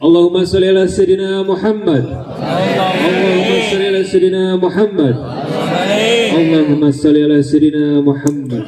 Allahumma salli ala sayyidina Muhammad. Allahumma salli ala sayyidina Muhammad. Allahumma salli ala sayyidina Muhammad.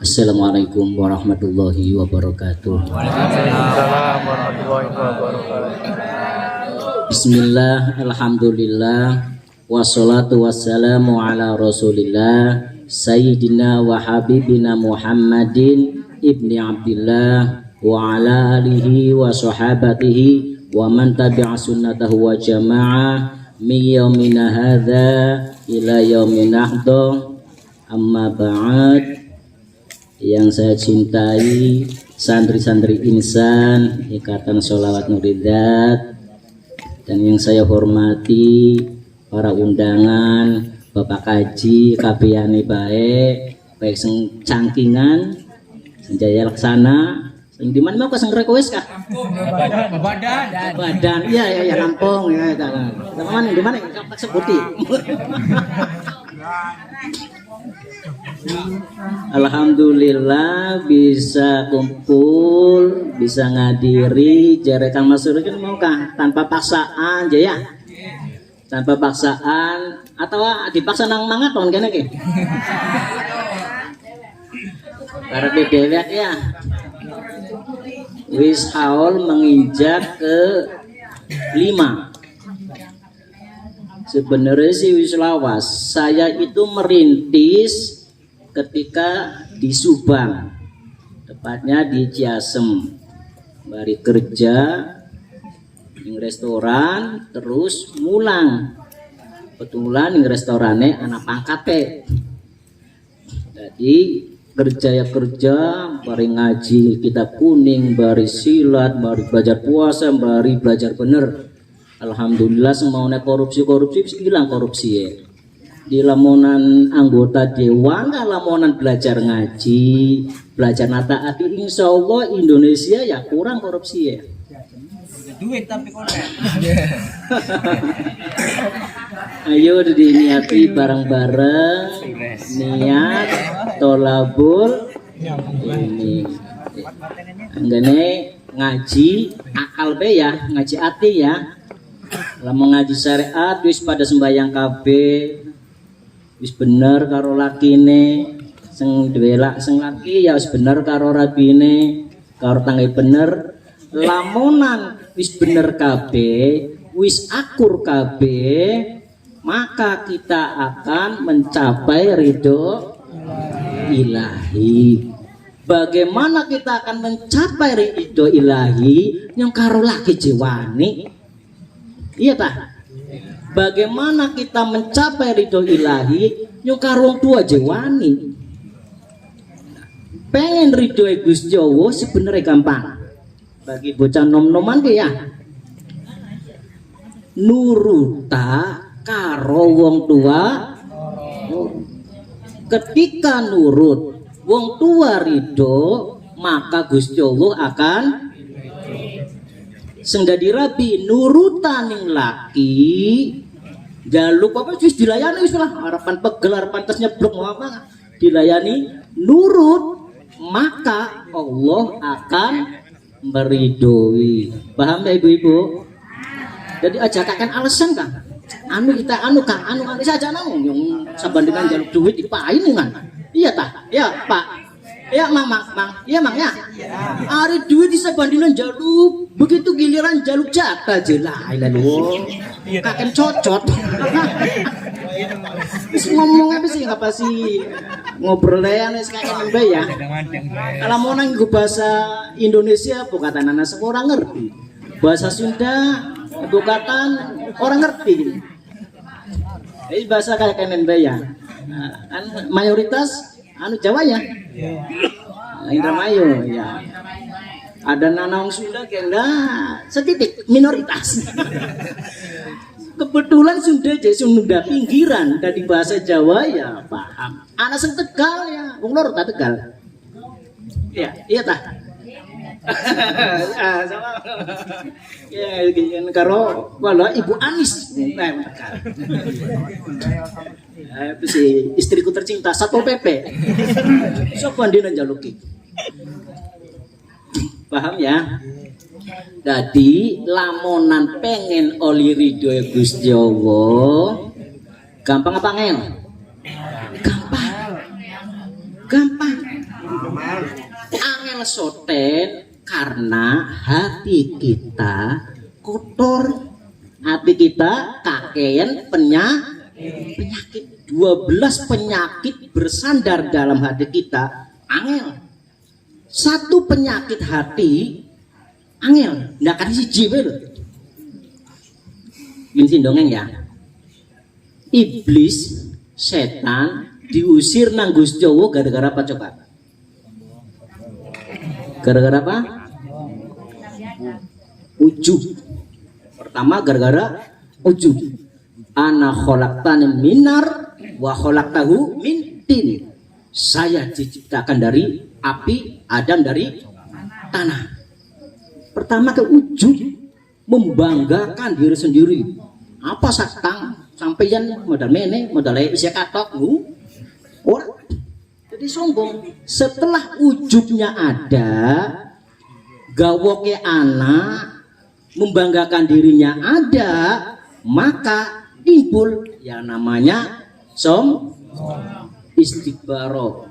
Assalamualaikum warahmatullahi wabarakatuh. Waalaikumsalam warahmatullahi wabarakatuh. Bismillah, alhamdulillah, wassalatu wassalamu ala rasulillah Sayyidina wa habibina Muhammadin ibni Abdillah wa ala alihi wa sahabatihi wa man tabi'a sunnatahu wa jama'ah min yaumina hadha ila yaumin nahdo. Amma ba'd. Yang saya cintai santri-santri insan Ikatan Sholawat Nuridat, dan yang saya hormati para undangan, Bapak Kaji, kabehane baik sing cangkingan, sing jaya laksana, sing di mana mau keseng request kah? Badan. Iya Lampung ya. Teman di mana? Sebuti. Alhamdulillah bisa kumpul, bisa ngadiri jarekan masukin mau kah? Tanpa paksaan aja ya. Tanpa paksaan atau dipaksa nang mangaton kene ki. Para bebek ya. Wis haul menginjak ke 5. Sebenarnya sih wis lawas. Saya itu merintis ketika di Subang, tepatnya di Ciasem. Bari kerja di restoran, terus mulang. Kebetulan di restorannya anak pangkatnya. Jadi kerja, bari ngaji kitab kuning, bari silat, bari belajar puasa, bari belajar bener. Alhamdulillah semuanya korupsi hilang korupsi ya. Di lamonan anggota dewan, lamonan belajar ngaji, belajar nataati, insya Allah Indonesia ya kurang korupsi ya. Duit tapi konek. Ayo diniati bareng-bareng, niat tolabul ini. Anggane ngaji akal be ya, ngaji ati ya. Lamun ngaji syariat wis pada sembahyang kabeh. Wis bener karo lakine, sing duwe sing laki ya wis bener karo rabine, karo tangga bener. Lamunan wis bener kabeh, wis akur kabeh, maka kita akan mencapai ridho ilahi. Bagaimana kita akan mencapai ridho ilahi yang karo laki jiwani? Iya tak? Bagaimana kita mencapai ridho ilahi yang karo tua jiwani? Pengen ridho Gus Jawa sebenarnya gampang. Bagi bocah nom-noman ya. Nuruta karo wong tua. Ketika nurut wong tua ridho, maka Gus Jawa akan senggadi rabi nurutaning laki jaluk apa wis dilayani wis lah harapan pegel harapan tes nyeblok mau apa dilayani nurut, maka Allah akan meridhoi. Paham ya ibu-ibu? Jadi aja kakek alasan kan anu kita anu kang anu saja nang yang sabandingan jaluk duit dipain kan. Iya tak? Ya Pak. Ya mang, iya mang ya. Ari duit disabandingan jaluk, begitu giliran jaluk jatah jelah lalu. Kakek cocot. Terus ngomong apa sih ngobrolnya nih kakek mbak ya. Kalau mau nang bahasa Indonesia bukatan anak seorang ngerti. Bahasa Sunda bukatan orang ngerti. Ini bahasa kakek mbak ya. Kan mayoritas anu Jawa ya. Indramayu ya. Ada nanang Sunda kenda setitik minoritas. Kebetulan Sunda pinggiran dari bahasa Jawa ya paham. Anak sing Tegal ya, wong lor ta Tegal. Iya ta. Sama. Ya gini karo wala Ibu Anis. Tegal. Itu si istriku tercinta Satpol PP. Sok bandina jaluki. Paham ya? Jadi lamonan pengen oli ridho Gusti Allah, gampang apa angel? Gampang. Angel soten karena hati kita kotor, hati kita kakean penyakit. 12 penyakit bersandar dalam hati kita, angel. Satu penyakit hati, angel, nggak akan siji lho. Ini dongeng ya. Iblis, setan diusir nang Gusti Allah gara-gara apa coba? Gara-gara apa? Ujub. Pertama gara-gara ujub. Ana khalaqtani minar wa khalaqtahu min tin. Saya diciptakan dari api, Adam dari tanah. Pertama ke ujub, membanggakan diri sendiri. Apa sakang sampeyan modal mene, modal isya katok orang. Jadi sombong. Setelah ujubnya ada, gawoke anak, membanggakan dirinya ada, maka timbul yang namanya istikbaro,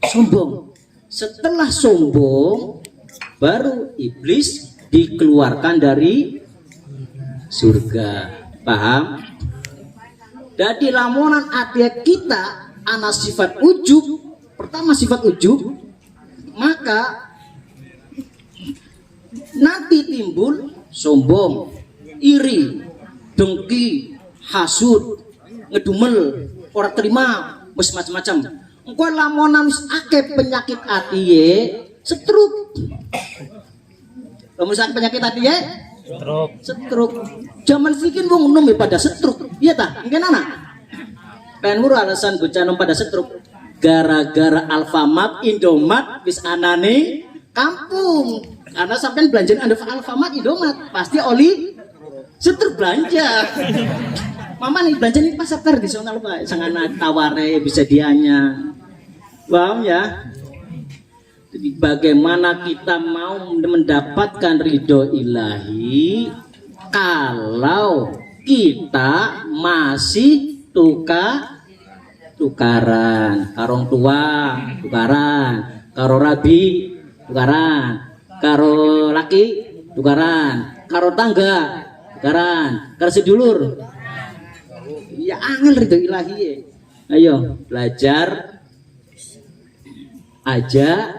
sombong. Setelah sombong, baru iblis dikeluarkan dari surga. Paham? Jadi lamunan hati kita ana sifat ujub, pertama sifat ujub, maka nanti timbul sombong, iri, dengki, hasud, ngedumel, ora terima, macam-macam. Engko lamonan wis akeh penyakit atiye, setruk. Lamun penyakit atiye, setruk. Zaman sikin wong nom pada setruk. Iya ta? Engken ana. Pen muru alasan bocah nom pada setruk. Gara-gara Alfamart, Indomaret wis anane kampung. Karena sampean belanja anda Alfamart, Indomaret, pasti oli setruk belanja. Mama nih belanja nih pasar tradisional Pak, sangat taware bisa dianya. Paham ya? Jadi bagaimana kita mau mendapatkan ridho ilahi kalau kita masih tukaran, karong tua, tukaran, karo rabi, tukaran, karo laki, tukaran, karo tangga, tukaran, karo sedulur. Ya angel ridho ilahi ya. Ayo belajar aja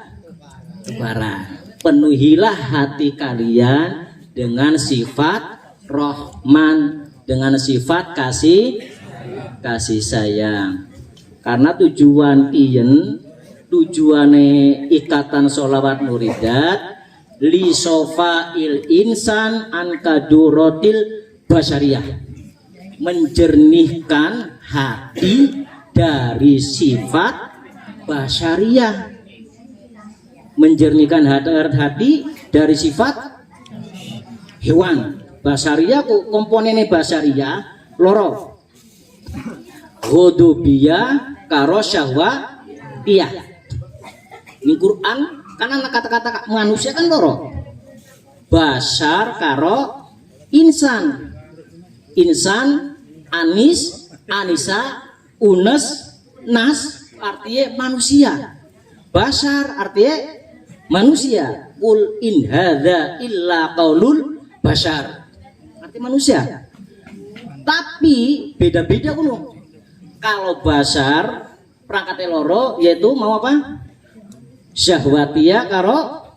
tukaran. Penuhilah hati kalian dengan sifat Rahman, dengan sifat kasih sayang. Karena tujuan tujuane ikatan sholawat muridat li sofail insan an kaduratil basyariyah, menjernihkan hati dari sifat basyariyah, menjernihkan hati dari sifat hewan. Basyariyah komponennya basyariyah loro, ghadubiyah karo syahwatiyah. Ini Quran karena kata-kata manusia kan loro, basar karo insan. Insan, anis, anisa, unes, nas artinya manusia. Basar artinya manusia. Qul in hadza illa qaulul basar. Artinya manusia. Tapi beda-beda kuno. Kalau basar perangkatnya loro yaitu mau apa? Syahwatiyah karo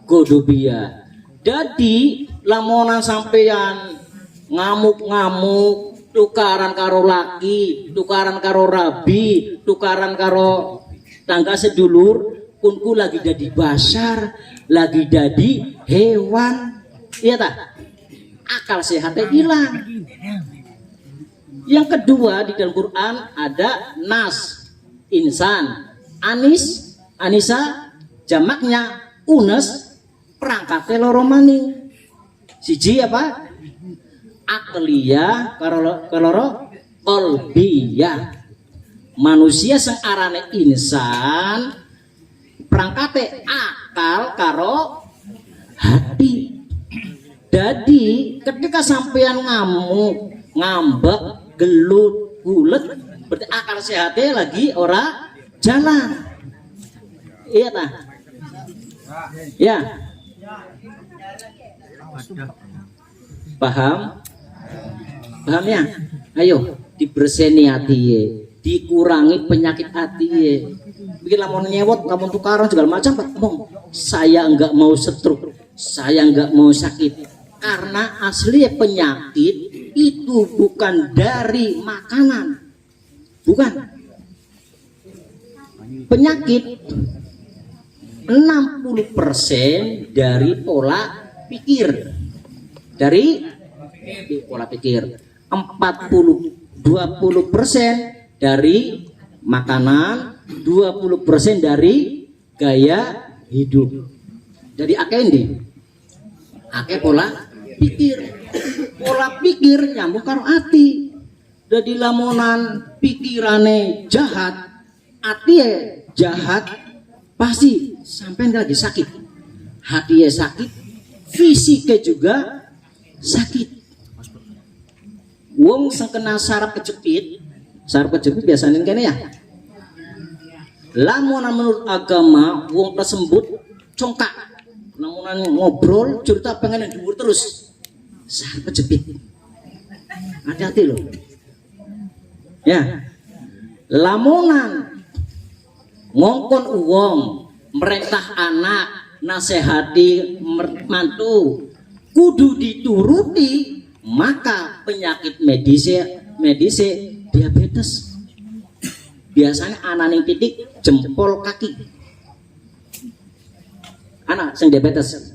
godobiyah. Jadi lamonan sampeyan ngamuk-ngamuk, tukaran karo laki, tukaran karo rabi, tukaran karo tangga sedulur, kunku lagi jadi basar, lagi jadi hewan. Iya tak? Akal sehatnya hilang. Yang kedua di dalam Quran ada nas, insan, anis, anisa, jamaknya unes, perangkatnya loro maning. Siji apa? Akliyah kaloro kolbiyah. Manusia sing arane insan perangkate akal karo hati. Jadi ketika sampean ngamuk, ngambek, gelut, bulet, berarti akal sehatnya lagi ora jalan. Iya tah? Ya. Paham? Paham ya? Ayo diberseni hatiye, dikurangi penyakit hatiye. Bikin lamun nyewot, lamun tukaran segala macam, Pak. Saya enggak mau stroke, saya enggak mau sakit. Karena asli penyakit itu bukan dari makanan. Bukan. Penyakit 60% dari pola pikir. Dari pola pikir. 20% dari makanan, 20% dari gaya hidup. Jadi akendi. Ake pola pikir nyambung karo ati. Jadi lamunan pikirane jahat, ati jahat, pasti sampai lagi sakit. Hati sakit, fisiknya juga sakit. Wong sing kena saraf kejepit biasanya kene ya. Lamunan menurut agama wong tersebut congkak. Lamunan ngobrol cerita pengen dhuwur terus. Saraf kejepit. Hati-hati loh. Ya. Lamunan ngongkon uang, merintah anak, nasehati mantu, kudu dituruti, maka penyakit medis diabetes. Biasanya anak yang titik jempol kaki. Anak yang diabetes.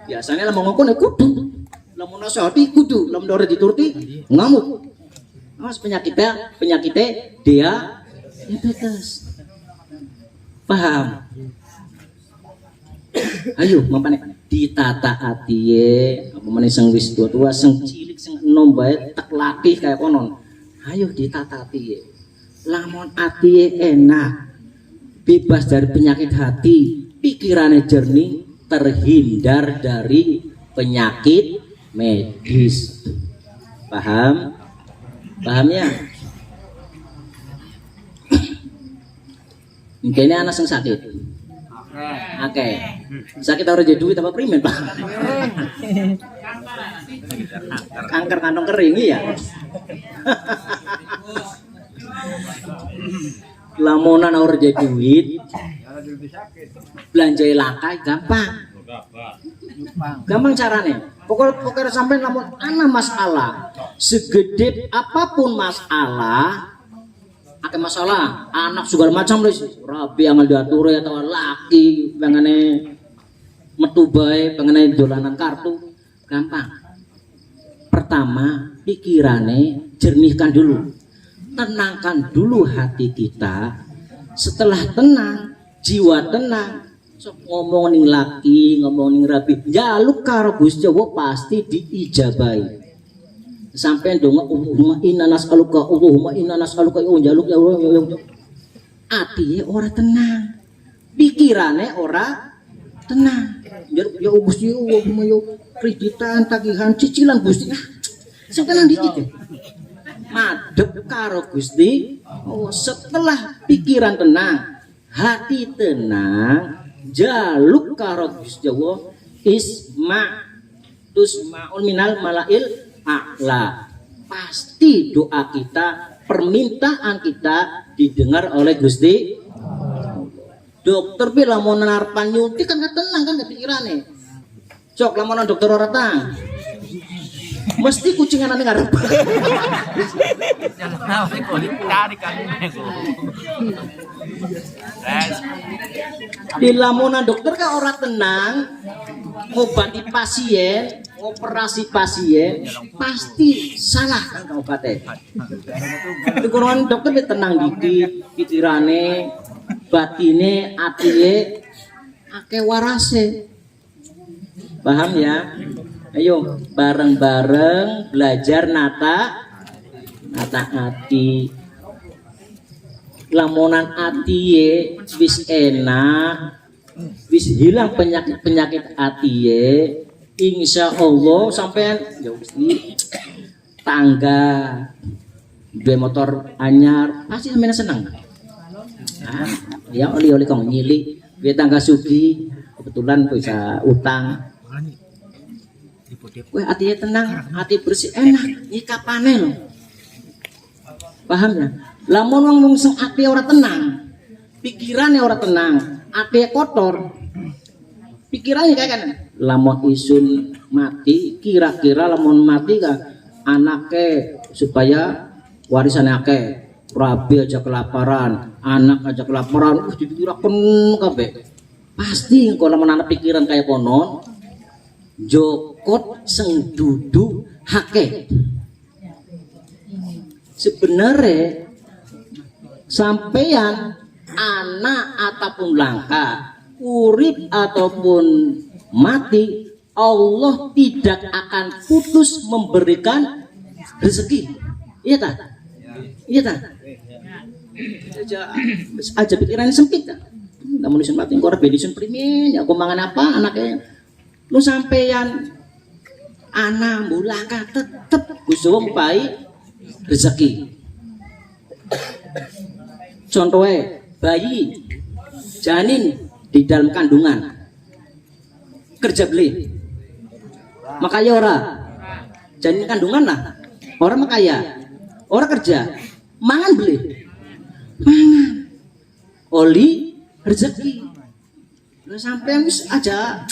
Biasanya lamun ngongkon kudu, lamun nasehati kudu, lamun ora dituruti ngamuk. Mas penyakitnya dia diabetes. Paham? Ayo mampane ditata atiye, apa meneh sing wis tua-tua, sing cilik, sing enom bae tak latih kaya konon. Ayo ditata atiye. Lamun atiye enak, bebas dari penyakit hati, pikirannya jernih, terhindar dari penyakit medis. Paham? Paham ya? Ini anak yang sakit. Oke. Sakit harus jadi duit apa primen, Pak? Kanker kantong kering ya. Lamunan harus jadi duit. Belanja lakai gampang. Gampang caranya. Pokoknya sampai lamun ana masalah, segede apapun masalah, ada masalah, anak segala macam wis rapi angal diatur atau laki pengene metu bae, pengene dolanan kartu, gampang. Pertama, pikirane jernihkan dulu. Tenangkan dulu hati kita. Setelah tenang, jiwa tenang, so, ngomong ning laki, ngomong ning rapi, jaluk karo Gusti Allah pasti diijabahi. Sampai dong Allahumma inna nas'aluka, Allahumma inna nas'aluka, jaluk ya Allah. Atiye ora tenang, pikirane ora tenang. Ya Gusti Allahumma yo kreditan, tagihan, cicilan Gusti. Sing tenang dikit. Madhep karo Gusti. Oh, setelah pikiran tenang, hati tenang, jaluk karo Gusti Allah, tusma'ul minal malail a'la. Pasti doa kita, permintaan kita didengar oleh Gusti. Dokter bilang mau narpan nyuntik kan gak tenang kan gak pikirannya. Cok lamun dokter ora tang. Mesti kucingan ane ngarep. Di lamunan dokter kan orang tenang, ngobati pasien, operasi pasien, pasti salah kan obatnya. Di kurungan dokter dia tenang dikit, pikirane, batine, atine, ake warase. Paham ya? Ayo bareng-bareng belajar nata hati. lamunan atiye wis enak, wis hilang penyakit atiye, insya Allah sampean ya mesti tangga dua motor anyar pasti sampean seneng. Ya oli kong nyili dua tangga sugi kebetulan bisa utang. Wah hatinya tenang, hati bersih enak, nyikapane loh. Paham ya? Lamun wong sing ati ora tenang, pikirannya ora tenang, ati kotor. Pikirannya kayak kan, lamun isun mati, kira-kira lamun mati kan anaknya supaya warisannya akeh. Rabi aja kelaparan, anak aja kelaparan, dipikiraken kabeh. Pasti kalau lamun anak pikiran kayak konon, jokot sing dudu hake. Sebenarnya sampeyan anak ataupun langka, urip ataupun mati, Allah tidak akan putus memberikan rezeki. Iya tak? Iya tak? Aja pikirannya sempit kan? Namun isun mati kok rabi isun primin, aku mangan apa anaknya? Lu sampeyan anak mulaka tetep kusuwung pai rezeki. Contohnya bayi janin di dalam kandungan kerja beli makanya ora janin kandungan lah orang makaya orang kerja mangan beli mangan oli rezeki. Lu sampean wis aja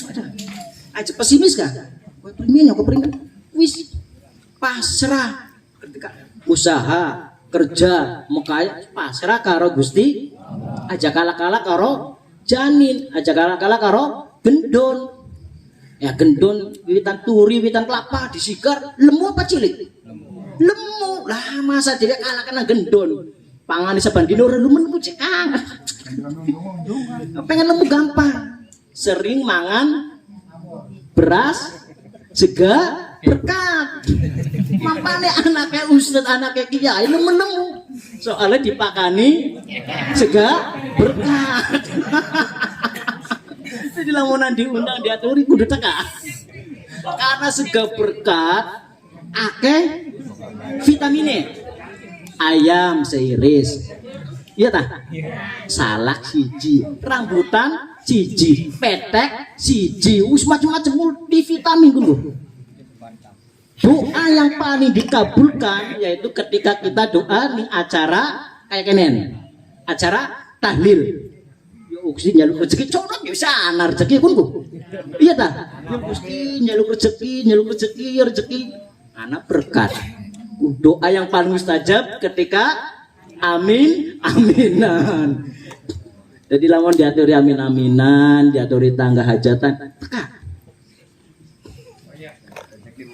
pesimis kan? Primin aku primin wis pasrah ketika usaha kerja makanya pasrah karo Gusti aja kalah-kalah karo janin aja kalah-kalah karo gendon ya gendon wiwitan turi wiwitan kelapa disigar lemu apa cilik lemu lah masa tidak kalah kena gendon pangan di sabandino relumen pucekang pengen lemu gampang sering mangan beras sega berkat mampane anaknya ustad anaknya kiai nemu soalnya dipakani sega berkat. Jadi lamunan diundang diaturi kudu teka karena sega berkat akeh vitamine ayam seiris iya tak salak siji rambutan siji petek siji us macam-macam multivitamin kudu. Doa yang paling dikabulkan yaitu ketika kita doa nih acara kayak kenen acara tahlil ya uksi nyaluk rezeki corot ya bisa anar rezeki kunku iya tak ya mesti nyaluk rezeki anak berkat doa yang paling mustajab ketika amin aminan. Jadi lamun diaturi amin aminan diaturi tangga hajatan teka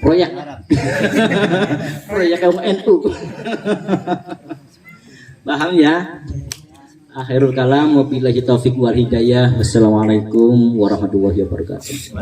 proyek kaum NU. Paham ya? Akhirul kalam wabillahi taufik wal hidayah. Wassalamualaikum warahmatullahi wabarakatuh.